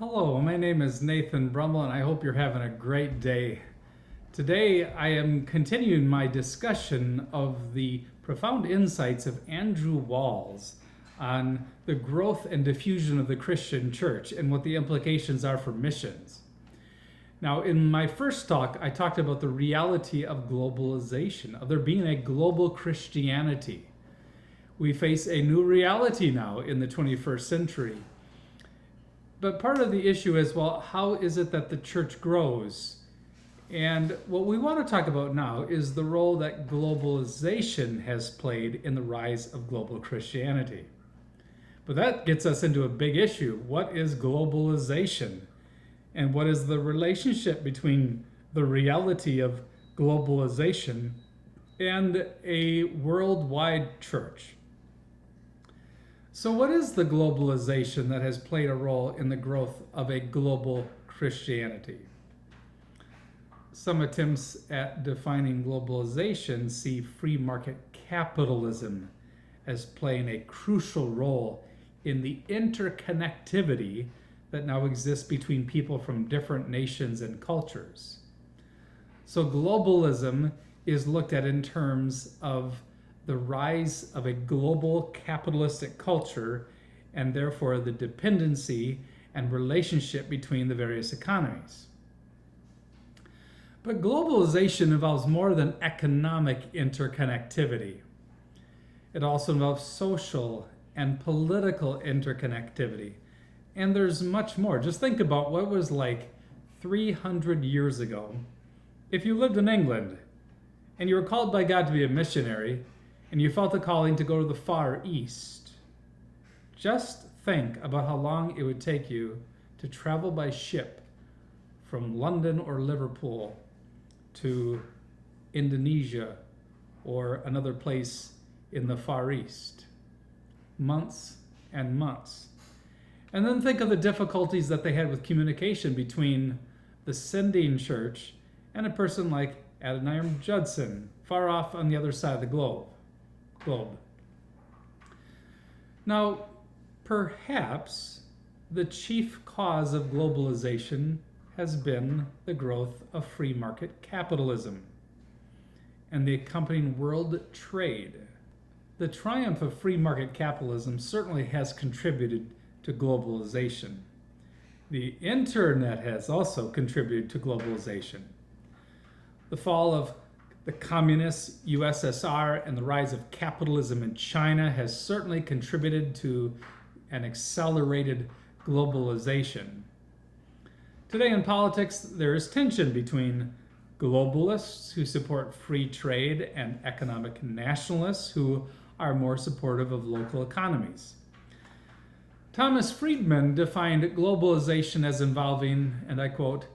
Hello, my name is Nathan Brummel, and I hope you're having a great day. Today, I am continuing my discussion of the profound insights of Andrew Walls on the growth and diffusion of the Christian church and what the implications are for missions. Now, in my first talk, I talked about the reality of globalization, of there being a global Christianity. We face a new reality now in the 21st century. But part of the issue is, well, how is it that the church grows? And what we want to talk about now is the role that globalization has played in the rise of global Christianity. But that gets us into a big issue. What is globalization? And what is the relationship between the reality of globalization and a worldwide church? So what is the globalization that has played a role in the growth of a global Christianity? Some attempts at defining globalization see free market capitalism as playing a crucial role in the interconnectivity that now exists between people from different nations and cultures. So globalism is looked at in terms of the rise of a global capitalistic culture and therefore the dependency and relationship between the various economies. But globalization involves more than economic interconnectivity. It also involves social and political interconnectivity. And there's much more. Just think about what it was like 300 years ago. If you lived in England and you were called by God to be a missionary, and you felt a calling to go to the Far East, just think about how long it would take you to travel by ship from London or Liverpool to Indonesia or another place in the Far East. Months and months. And then think of the difficulties that they had with communication between the sending church and a person like Adoniram Judson, far off on the other side of the globe. Now, perhaps the chief cause of globalization has been the growth of free market capitalism and the accompanying world trade. The triumph of free market capitalism certainly has contributed to globalization. The internet has also contributed to globalization. The fall of the communist USSR and the rise of capitalism in China has certainly contributed to an accelerated globalization. Today in politics, there is tension between globalists who support free trade and economic nationalists who are more supportive of local economies. Thomas Friedman defined globalization as involving, and I quote,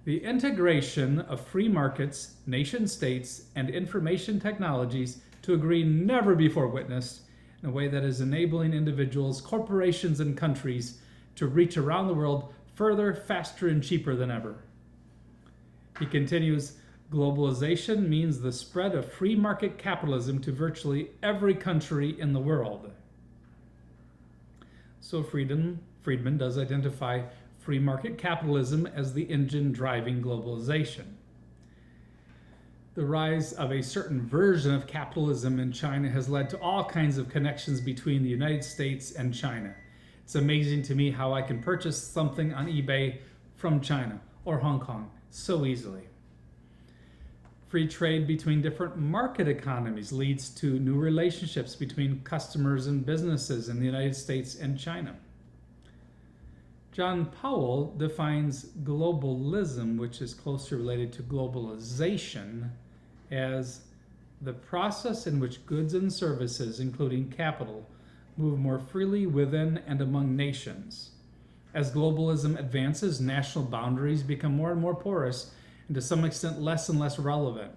the integration of free markets, nation states, and information technologies to a degree never before witnessed in a way that is enabling individuals, corporations, and countries to reach around the world further, faster, and cheaper than ever. He continues, globalization means the spread of free market capitalism to virtually every country in the world. So Friedman does identify free market capitalism as the engine driving globalization. The rise of a certain version of capitalism in China has led to all kinds of connections between the United States and China. It's amazing to me how I can purchase something on eBay from China or Hong Kong so easily. Free trade between different market economies leads to new relationships between customers and businesses in the United States and China. John Powell defines globalism, which is closely related to globalization, as the process in which goods and services, including capital, move more freely within and among nations. As globalism advances, national boundaries become more and more porous and to some extent less and less relevant.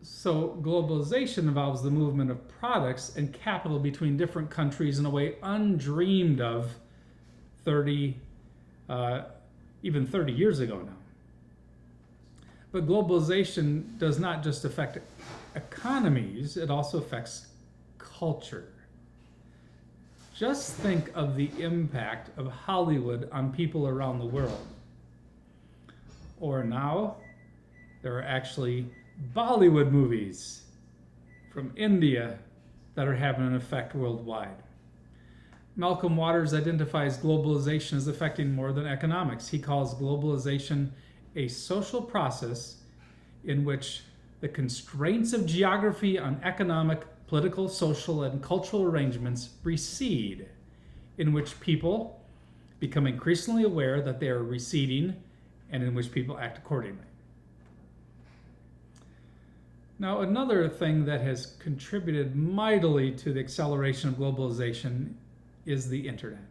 So globalization involves the movement of products and capital between different countries in a way undreamed of even 30 years ago now. But globalization does not just affect economies, it also affects culture. Just think of the impact of Hollywood on people around the world. Or now, there are actually Bollywood movies from India that are having an effect worldwide. Malcolm Waters identifies globalization as affecting more than economics. He calls globalization a social process in which the constraints of geography on economic, political, social, and cultural arrangements recede, in which people become increasingly aware that they are receding and in which people act accordingly. Now, another thing that has contributed mightily to the acceleration of globalization is the internet.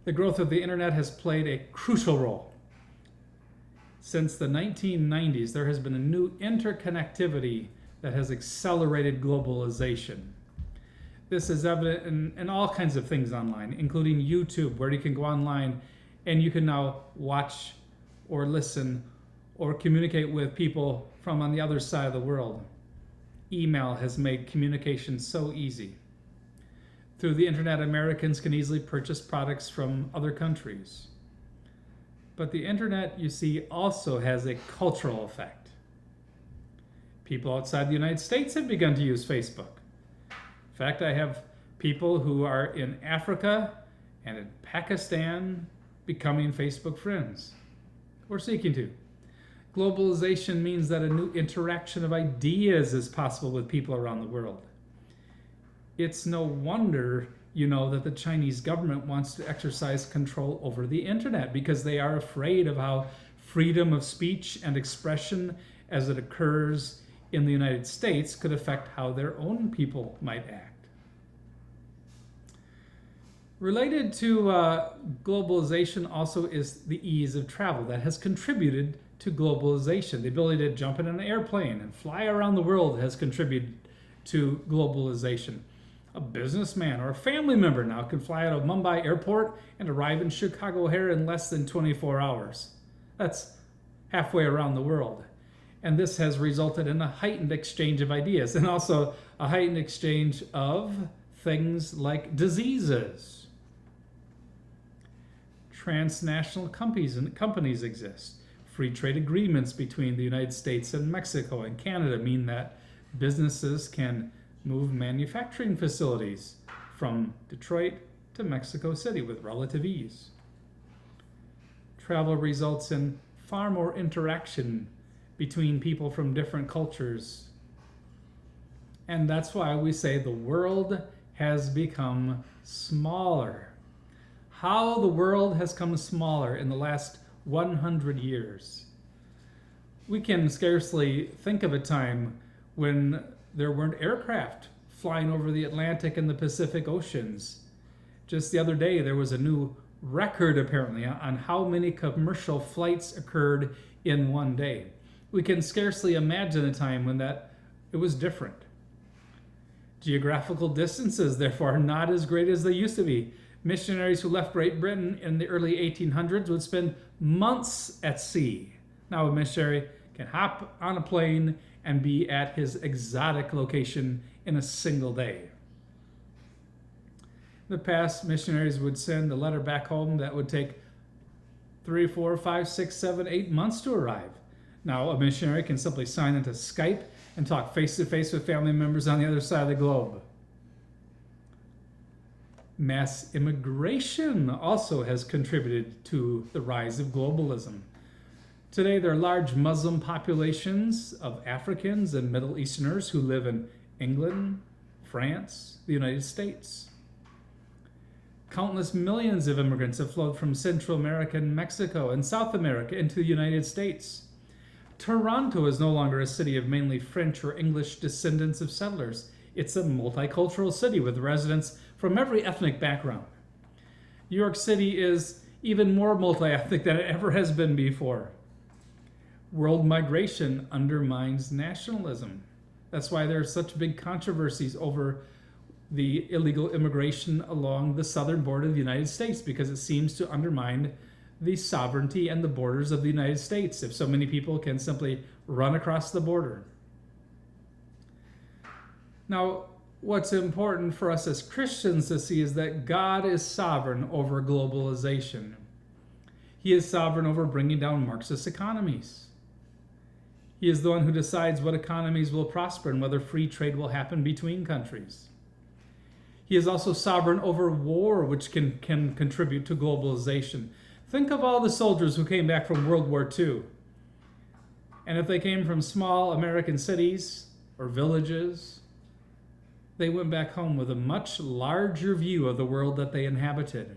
The growth of the internet has played a crucial role. Since the 1990s, there has been a new interconnectivity that has accelerated globalization. This is evident in all kinds of things online, including YouTube, where you can go online and you can now watch or listen or communicate with people from on the other side of the world. Email has made communication so easy. Through the internet, Americans can easily purchase products from other countries. But the internet, you see, also has a cultural effect. People outside the United States have begun to use Facebook. In fact, I have people who are in Africa and in Pakistan becoming Facebook friends, or seeking to. Globalization means that a new interaction of ideas is possible with people around the world. It's no wonder, that the Chinese government wants to exercise control over the internet, because they are afraid of how freedom of speech and expression as it occurs in the United States could affect how their own people might act. Related to globalization also is the ease of travel that has contributed to globalization. The ability to jump in an airplane and fly around the world has contributed to globalization. A businessman or a family member now can fly out of Mumbai airport and arrive in Chicago O'Hare in less than 24 hours. That's halfway around the world. And this has resulted in a heightened exchange of ideas and also a heightened exchange of things like diseases. Transnational companies exist. Free trade agreements between the United States and Mexico and Canada mean that businesses can move manufacturing facilities from Detroit to Mexico City with relative ease. Travel results in far more interaction between people from different cultures. And that's why we say the world has become smaller. How the world has come smaller in the last 100 years. We can scarcely think of a time when there weren't aircraft flying over the Atlantic and the Pacific Oceans. Just the other day, there was a new record apparently on how many commercial flights occurred in one day. We can scarcely imagine a time when it was different. Geographical distances, therefore, are not as great as they used to be. Missionaries who left Great Britain in the early 1800s would spend months at sea. Now a missionary can hop on a plane and be at his exotic location in a single day. In the past, missionaries would send a letter back home that would take 3, 4, 5, 6, 7, 8 months to arrive. Now a missionary can simply sign into Skype and talk face-to-face with family members on the other side of the globe. Mass immigration also has contributed to the rise of globalism. Today, there are large Muslim populations of Africans and Middle Easterners who live in England, France, the United States. Countless millions of immigrants have flowed from Central America and Mexico and South America into the United States. Toronto is no longer a city of mainly French or English descendants of settlers. It's a multicultural city with residents from every ethnic background. New York City is even more multi-ethnic than it ever has been before. World migration undermines nationalism. That's why there are such big controversies over the illegal immigration along the southern border of the United States, because it seems to undermine the sovereignty and the borders of the United States if so many people can simply run across the border. Now, What's important for us as Christians to see is that God is sovereign over globalization. He is sovereign over bringing down Marxist economies. He is the one who decides what economies will prosper and whether free trade will happen between countries. He is also sovereign over war, which can contribute to globalization. Think of all the soldiers who came back from World War II. And if they came from small American cities or villages, they went back home with a much larger view of the world that they inhabited.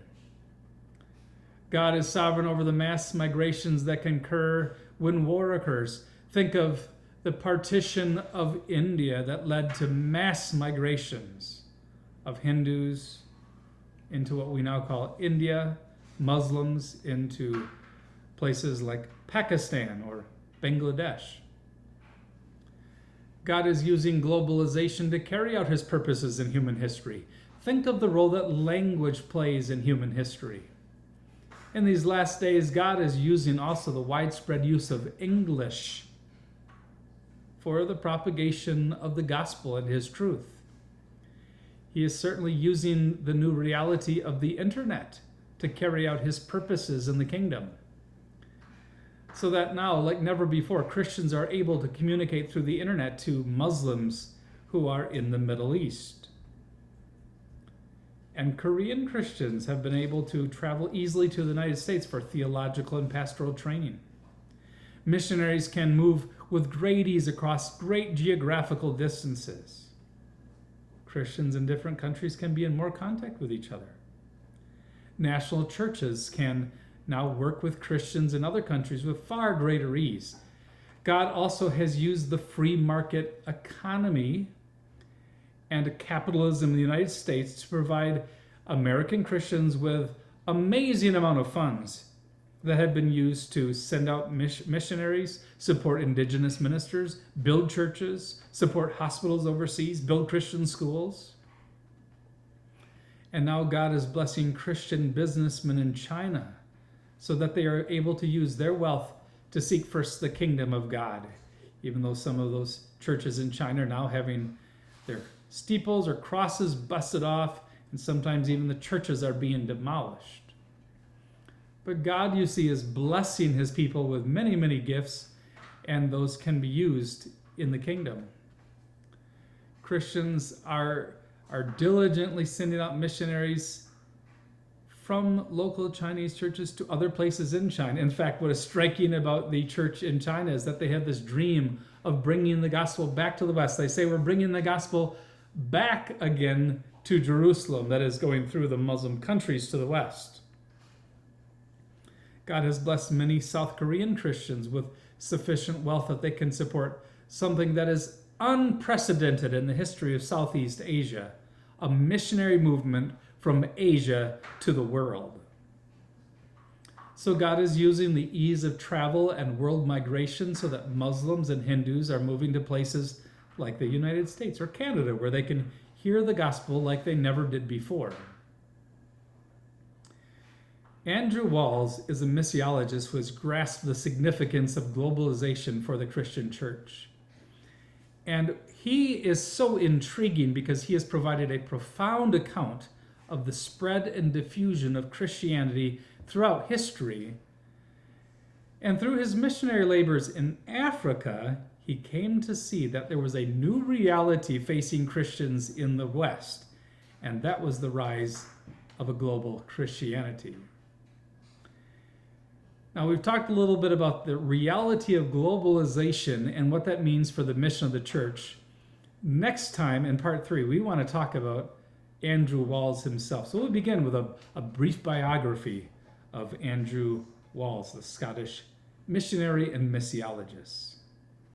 God is sovereign over the mass migrations that can occur when war occurs. Think of the partition of India that led to mass migrations of Hindus into what we now call India, Muslims into places like Pakistan or Bangladesh. God is using globalization to carry out his purposes in human history. Think of the role that language plays in human history. In these last days, God is using also the widespread use of English for the propagation of the gospel and his truth. He is certainly using the new reality of the internet to carry out his purposes in the kingdom. So that now, like never before, Christians are able to communicate through the internet to Muslims who are in the Middle East. And Korean Christians have been able to travel easily to the United States for theological and pastoral training. Missionaries can move with great ease across great geographical distances. Christians in different countries can be in more contact with each other. National churches can now work with Christians in other countries with far greater ease. God also has used the free market economy and capitalism in the United States to provide American Christians with amazing amount of funds that have been used to send out missionaries, support indigenous ministers, build churches, support hospitals overseas, build Christian schools. And now God is blessing Christian businessmen in China so that they are able to use their wealth to seek first the kingdom of God, even though some of those churches in China are now having their steeples or crosses busted off, and sometimes even the churches are being demolished. But God, you see, is blessing his people with many, many gifts, and those can be used in the kingdom. Christians are diligently sending out missionaries from local Chinese churches to other places in China. In fact, what is striking about the church in China is that they have this dream of bringing the gospel back to the West. They say, we're bringing the gospel back again to Jerusalem, that is going through the Muslim countries to the West. God has blessed many South Korean Christians with sufficient wealth that they can support something that is unprecedented in the history of Southeast Asia, a missionary movement from Asia to the world. So God is using the ease of travel and world migration so that Muslims and Hindus are moving to places like the United States or Canada, where they can hear the gospel like they never did before. Andrew Walls is a missiologist who has grasped the significance of globalization for the Christian church. And he is so intriguing because he has provided a profound account of the spread and diffusion of Christianity throughout history. And through his missionary labors in Africa, he came to see that there was a new reality facing Christians in the West, and that was the rise of a global Christianity. Now, we've talked a little bit about the reality of globalization and what that means for the mission of the church. Next time, in part 3, we want to talk about Andrew Walls himself. So we'll begin with a brief biography of Andrew Walls, the Scottish missionary and missiologist.